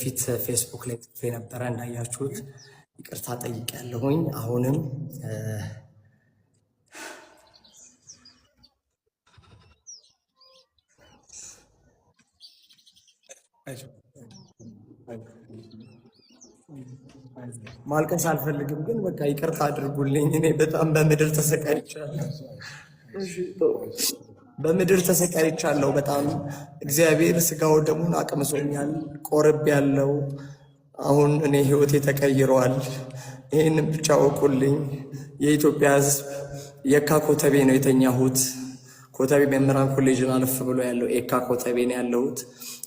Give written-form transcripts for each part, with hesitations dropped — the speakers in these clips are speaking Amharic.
በፊት ፌስቡክ ላይ ጽፌ ነበረ እንዳያችሁት ይቅርታ ጠይቄያለሁኝ። አሁንም ማልቀስ አልፈልግም፣ ግን በቃ ይቅርታ አድርጉልኝ። እኔ በጣም በምድር ተሰቃይቻለሁ። በምድር ተሰቃይቻለሁ በጣም እግዚአብሔር ስጋው ደሙን አቅምሶኛል። ቆርብ ያለው አሁን እኔ ህይወቴ ተቀይሯል። ይህንን ብቻ ወቁልኝ። የኢትዮጵያ ህዝብ የካ ኮተቤ ነው የተኛሁት። ኮተቤ መምህራን ኮሌጅን አለፍ ብሎ ያለው ኤካ ኮተቤ ነው ያለሁት።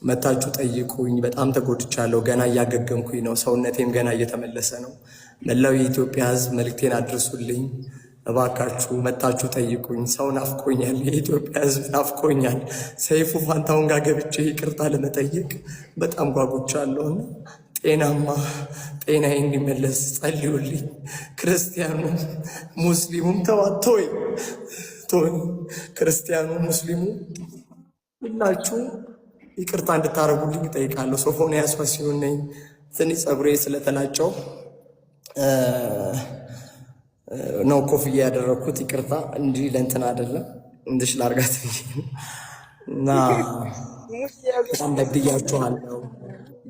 መታችሁ ጠይቁኝ። በጣም ተጎድቻለሁ። ገና እያገገምኩኝ ነው። ሰውነቴም ገና እየተመለሰ ነው። መላው የኢትዮጵያ ህዝብ መልእክቴን አድርሱልኝ እባካችሁ። መታችሁ ጠይቁኝ። ሰው ናፍቆኛል። የኢትዮጵያ ህዝብ ናፍቆኛል። ሰይፉ ፋንታሁን ጋር ገብቼ ይቅርታ ለመጠየቅ በጣም ጓጉቻለሁና ጤናማ ጤናዬ እንዲመለስ ጸልዩልኝ። ክርስቲያኑ ሙስሊሙም ተዋቶይ ክርስቲያኑ ሙስሊሙ ሁላችሁ ይቅርታ እንድታረጉልኝ እጠይቃለሁ። ሶፎንያስ ወሲሁን ነኝ። ትንሽ ፀጉሬ ስለተላጨው ነው ኮፍያ ያደረኩት። ይቅርታ እንጂ ለእንትን አይደለም፣ እንድሽ ላርጋት እና በጣም በድያችኋለሁ።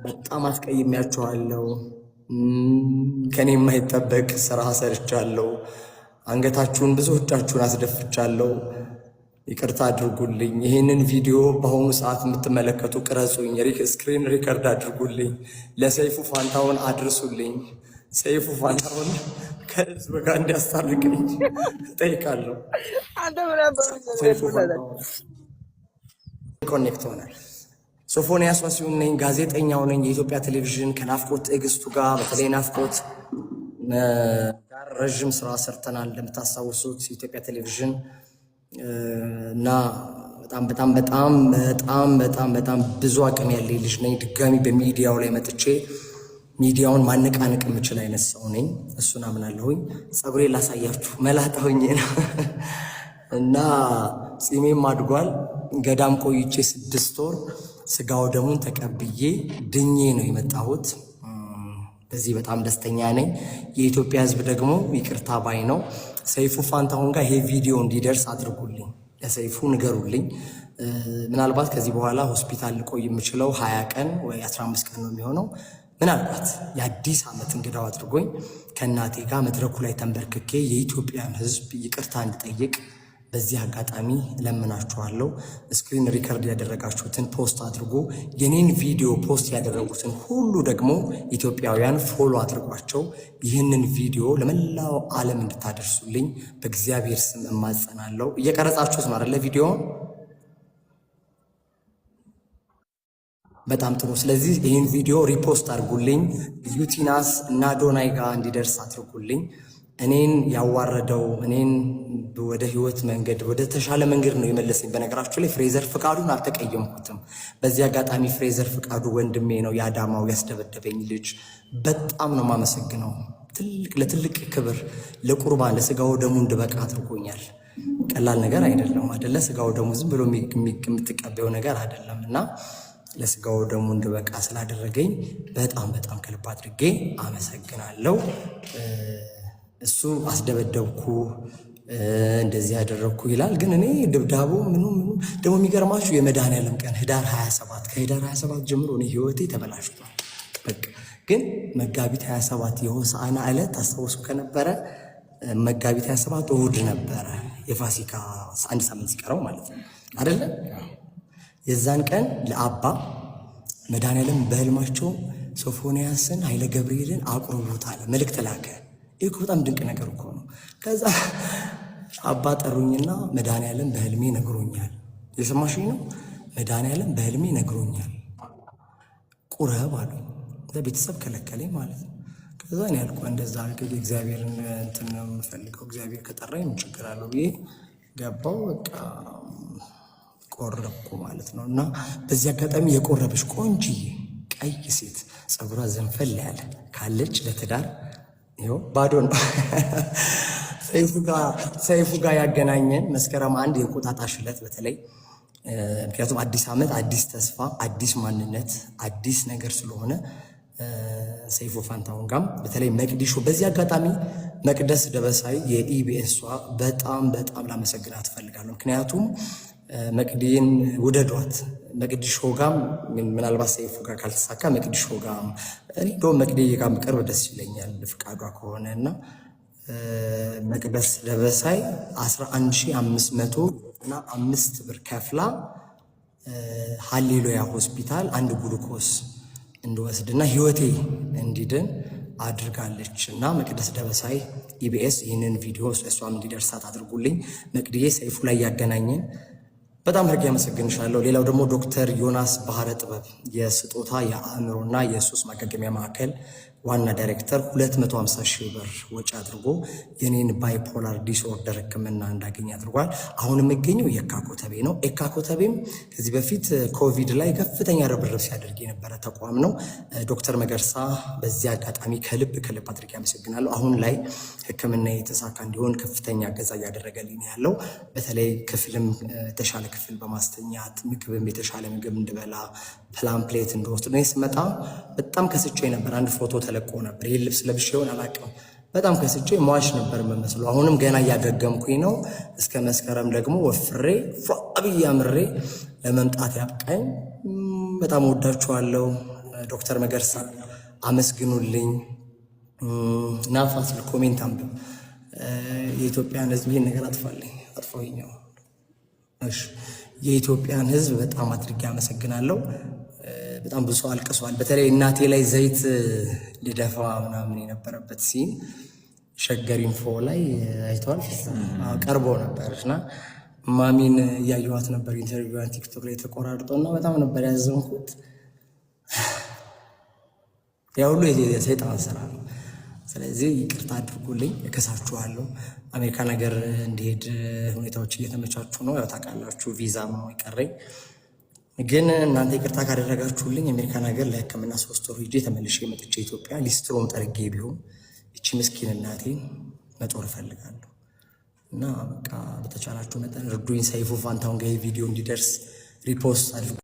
በጣም አስቀይሜያችኋለሁ። ከኔ የማይጠበቅ ስራ ሰርቻለሁ። አንገታችሁን ብዙዎቻችሁን አስደፍቻለሁ። ይቅርታ አድርጉልኝ። ይህንን ቪዲዮ በአሁኑ ሰዓት የምትመለከቱ ቅረጹኝ፣ ስክሪን ሪከርድ አድርጉልኝ፣ ለሰይፉ ፋንታሁን አድርሱልኝ። ሰይፉ ፋንታሁን ከህዝብ ጋር እንዲያስታርቅኝ እጠይቃለሁ። ሰይፉ ፋንታሁን ኮኔክት ሆናል። ሶፎንያስ ወሲሁን ነኝ፣ ጋዜጠኛው ነኝ። የኢትዮጵያ ቴሌቪዥን ከናፍቆት ትዕግስቱ ጋር በተለይ ናፍቆት ጋር ረዥም ስራ ሰርተናል እንደምታስታውሱት የኢትዮጵያ ቴሌቪዥን እና በጣም ብዙ አቅም ያለኝ ልጅ ነኝ። ድጋሚ በሚዲያው ላይ መጥቼ ሚዲያውን ማነቃነቅ የምችል አይነት ሰው ነኝ። እሱን አምናለሁኝ። ፀጉሬ ላሳያችሁ፣ መላጣ ሆኜ ነው እና ጺሜም አድጓል። ገዳም ቆይቼ 6 ወር ስጋው ደሙን ተቀብዬ ድኜ ነው የመጣሁት። በዚህ በጣም ደስተኛ ነኝ። የኢትዮጵያ ህዝብ ደግሞ ይቅርታ ባይ ነው። ሰይፉ ፋንታሁን ጋር ይሄ ቪዲዮ እንዲደርስ አድርጉልኝ፣ ለሰይፉ ንገሩልኝ። ምናልባት ከዚህ በኋላ ሆስፒታል ልቆይ የምችለው 20 ቀን ወይ 15 ቀን ነው የሚሆነው። ምናልባት የአዲስ ዓመት እንግዳው አድርጎኝ ከእናቴ ጋር መድረኩ ላይ ተንበርክኬ የኢትዮጵያን ህዝብ ይቅርታ እንድጠይቅ በዚህ አጋጣሚ ለምናችኋለሁ። ስክሪን ሪከርድ ያደረጋችሁትን ፖስት አድርጎ የኔን ቪዲዮ ፖስት ያደረጉትን ሁሉ ደግሞ ኢትዮጵያውያን ፎሎ አድርጓቸው። ይህንን ቪዲዮ ለመላው ዓለም እንድታደርሱልኝ በእግዚአብሔር ስም እማጸናለሁ። እየቀረጻችሁት ነው አይደለ? ቪዲዮ በጣም ጥሩ። ስለዚህ ይህን ቪዲዮ ሪፖስት አድርጉልኝ። ዩቲናስ እና ዶናይ ጋር እንዲደርስ አድርጉልኝ። እኔን ያዋረደው እኔን ወደ ህይወት መንገድ ወደ ተሻለ መንገድ ነው የመለሰኝ። በነገራችሁ ላይ ፍሬዘር ፍቃዱን አልተቀየምኩትም። በዚህ አጋጣሚ ፍሬዘር ፍቃዱ ወንድሜ ነው፣ የአዳማው ያስደበደበኝ ልጅ። በጣም ነው የማመሰግነው። ለትልቅ ክብር ለቁርባን ለስጋው ደሙ እንድበቃ አድርጎኛል። ቀላል ነገር አይደለም አይደለ? ስጋው ደሙ ዝም ብሎ የምትቀበው ነገር አይደለም እና ለስጋው ደሙ እንድበቃ ስላደረገኝ በጣም ከልብ አድርጌ አመሰግናለሁ። እሱ አስደበደብኩ እንደዚህ ያደረግኩ ይላል፣ ግን እኔ ድብዳቡ ምኑ ደግሞ የሚገርማችሁ የመድኃኔዓለም ቀን ህዳር 27 ከህዳር 27 ጀምሮ እኔ ህይወቴ ተበላሽቷል። በቃ ግን መጋቢት 27 የሆሳዕና ዕለት ታስታውሱ ከነበረ መጋቢት 27 እሑድ ነበረ፣ የፋሲካ 1 ሳምንት ሲቀረው ማለት ነው አይደለ? የዛን ቀን ለአባ መድኃኔዓለም በህልማቸው ሶፎንያስን ኃይለ ገብርኤልን አቁርቡት አለ፣ መልእክት ላከ። ይህ በጣም ድንቅ ነገር እኮ ነው። ከዛ አባ ጠሩኝና መድኃኔዓለም በህልሜ ነግሮኛል። የሰማሽኝ ነው? መድኃኔዓለም በህልሜ ነግሮኛል ቁረብ አሉ። ቤተሰብ ከለከለኝ ማለት ነው። ከዛ እኔ ያልኩ እንደዛ እግዚአብሔርን እንትን ነው የምፈልገው፣ እግዚአብሔር ከጠራኝ ምን ችግር አለው ብዬ ገባው። በቃ ቆረብኩ ማለት ነው። እና በዚህ አጋጣሚ የቆረበች ቆንጅዬ ቀይ ሴት ፀጉሯ ዘንፈል ያለ ካለች ለትዳር ይኸው ባዶ ነው። ሰይፉ ጋር ያገናኘን መስከረም 1 የእንቁጣጣሽ ዕለት በተለይ ምክንያቱም አዲስ ዓመት፣ አዲስ ተስፋ፣ አዲስ ማንነት፣ አዲስ ነገር ስለሆነ ሰይፉ ፋንታሁን ጋም በተለይ መቅዲሾ፣ በዚህ አጋጣሚ መቅደስ ደበሳይ የኢቢኤሷ በጣም ላመሰግናት እፈልጋለሁ። ምክንያቱም መቅዲን ውደዷት። መቅዲሾ ጋም ምናልባት ሰይፉ ጋር ካልተሳካ መቅዲሾ ጋም እኔ እንደውም መቅዲ ጋም ቅርብ ደስ ይለኛል ፍቃዷ ከሆነ እና መቅደስ ደበሳይ 11,505 ብር ከፍላ ሃሌሉያ ሆስፒታል አንድ ግሉኮስ እንድወስድና ህይወቴ እንዲድን አድርጋለች እና መቅደስ ደበሳይ ኢቢኤስ ይህንን ቪዲዮ እሷም እንዲደርሳት አድርጉልኝ። መቅዲዬ ሰይፉ ላይ ያገናኘን በጣም አድርጌ አመሰግንሻለሁ። ሌላው ደግሞ ዶክተር ዮናስ ባህረ ጥበብ የስጦታ የአእምሮና የሱስ ማገገሚያ ማዕከል ዋና ዳይሬክተር 250,000 ብር ወጪ አድርጎ የኔን ባይፖላር ዲስኦርደር ሕክምና እንዳገኝ አድርጓል። አሁን የሚገኘው የካ ኮተቤ ነው። የካ ኮተቤም ከዚህ በፊት ኮቪድ ላይ ከፍተኛ ርብርብ ሲያደርግ የነበረ ተቋም ነው። ዶክተር መገርሳ በዚህ አጋጣሚ ከልብ አድርጌ አመሰግናለሁ። አሁን ላይ ሕክምና የተሳካ እንዲሆን ከፍተኛ እገዛ እያደረገልኝ ያለው በተለይ ክፍልም የተሻለ ክፍል በማስተኛት ምግብም የተሻለ ምግብ እንድበላ ፕላን ፕሌት እንደወስድ ነው። ስመጣ በጣም ከስቼ ነበር። አንድ ፎቶ ተለቆ ነበር። ይህ ልብስ ለብሼ ይሆን አላውቅም። በጣም ከስቼ ሟች ነበር የምመስለው። አሁንም ገና እያገገምኩኝ ነው። እስከ መስከረም ደግሞ ወፍሬ ፏብዬ አምሬ ለመምጣት ያብቃኝ። በጣም ወዳችኋለሁ። ዶክተር መገርሳ አመስግኑልኝ። ናፋስል ኮሜንት አንብብ። የኢትዮጵያን ሕዝብ ይህን ነገር አጥፋልኝ። እሺ የኢትዮጵያን ሕዝብ በጣም አድርጌ አመሰግናለሁ። በጣም ብዙ ሰው አልቅሷል። በተለይ እናቴ ላይ ዘይት ልደፋ ምናምን የነበረበት ሲን ሸገር ኢንፎ ላይ አይተዋል፣ ቀርቦ ነበር እና ማሚን እያየኋት ነበር ኢንተርቪዋን ቲክቶክ ላይ ተቆራርጦ እና በጣም ነበር ያዘንኩት። ያ ሁሉ የሰይጣን ስራ ነው። ስለዚህ ይቅርታ አድርጉልኝ፣ እከሳችኋለሁ። አሜሪካን ሀገር እንዲሄድ ሁኔታዎች እየተመቻቹ ነው። ያው ታውቃላችሁ፣ ቪዛ ነው የቀረኝ። ግን እናንተ ይቅርታ ካደረጋችሁልኝ አሜሪካን ሀገር ለሕክምና 3 ወር ሄጄ ተመልሼ መጥቼ ኢትዮጵያ ሊስትሮም ጠርጌ ቢሆን እቺ ምስኪን እናቴን መጦር እፈልጋለሁ እና በቃ በተቻላችሁ መጠን እርዱኝ። ሰይፉ ፋንታሁን ጋር ቪዲዮ እንዲደርስ ሪፖስት አድርጉ።